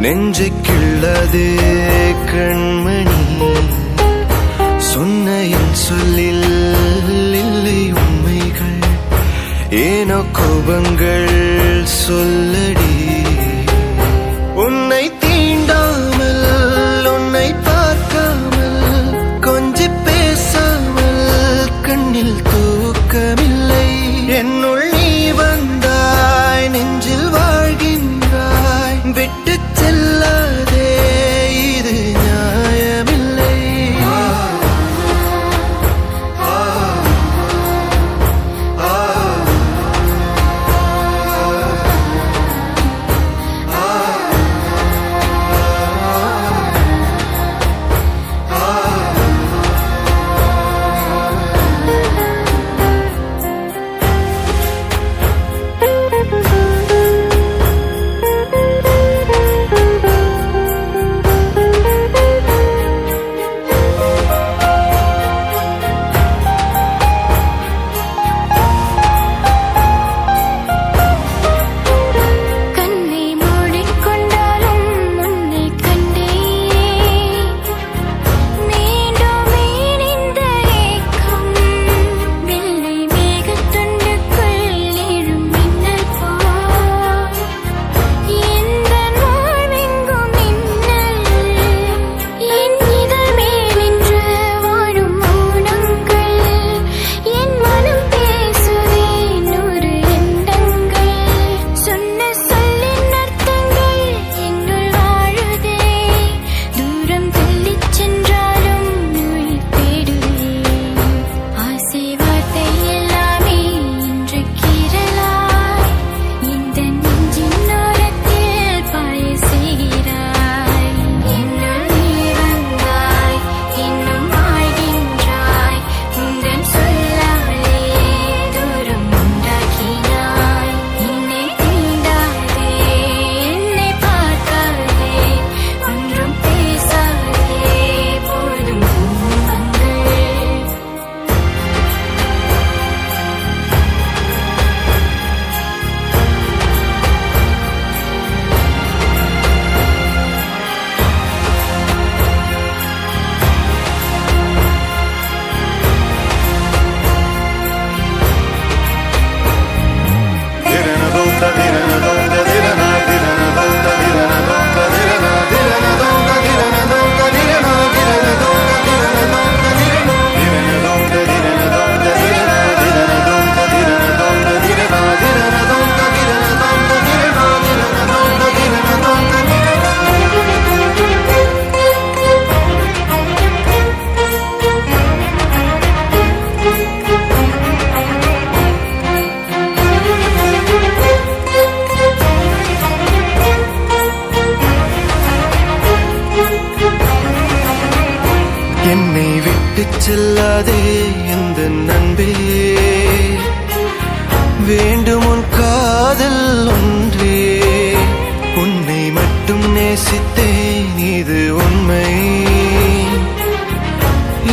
நெஞ்சை கிள்ளதே கண்மணி, சொன்ன என் சொல்லில் இல்லை உண்மைகள், ஏனோ கோபங்கள் சொல்லடி. உன்னை தீண்டாமல் உன்னை பார்க்காமல் கொஞ்சி பேசாமல் கண்ணில் தூக்கமில்லை. என்னுள் நீ வந்தாய், நெஞ்சில் வாழ்கின்றாய், விட்டு செல்லாதே, இது நியாயமில்லை. என்னை விட்டு செல்லாதே எந்த நண்பே, வேண்டும் உன் காதல் ஒன்றே. உன்னை மட்டும் நேசித்தேன், இது உண்மை.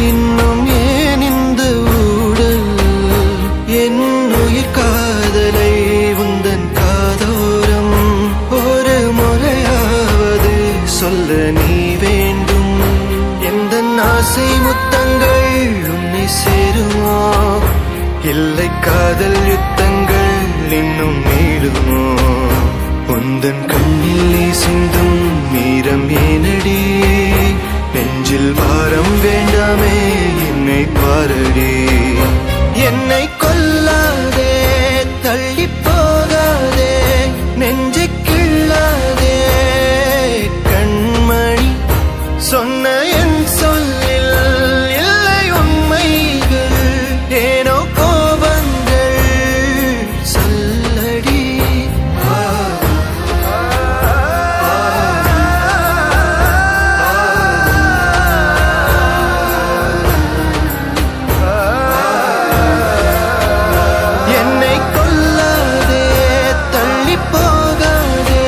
இன்னும் ஏன் இந்த ஊடல், என் உயிர் காதலை உந்தன் காதோரம் ஒரு முறையாவது சொல்ல நீ வேண்டும். எந்த ஆசை முத்தங்கள் உன்னை சேருமோ, இல்லை காதல் யுத்தங்கள் இன்னும் நீடுமோ. உந்தன் கண்ணில் நீ சிந்தும் மீரம் ஏனடி, நெஞ்சில் பாரம் வேண்டாமே என்னை பாரடி. என்னை கொல்லாதே, தள்ளி போகாதே, நெஞ்சை கிள்ளாதே கண்மணி, சொன்ன என் சொல்லில் இல்லை உண்மைகள், ஏனோ கோபங்கள் சொல்லடி. என்னை கொல்லாதே, தள்ளி போகாதே,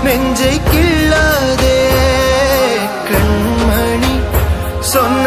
நெஞ்சை கிள்ளாதே கண்மணி, சொன்ன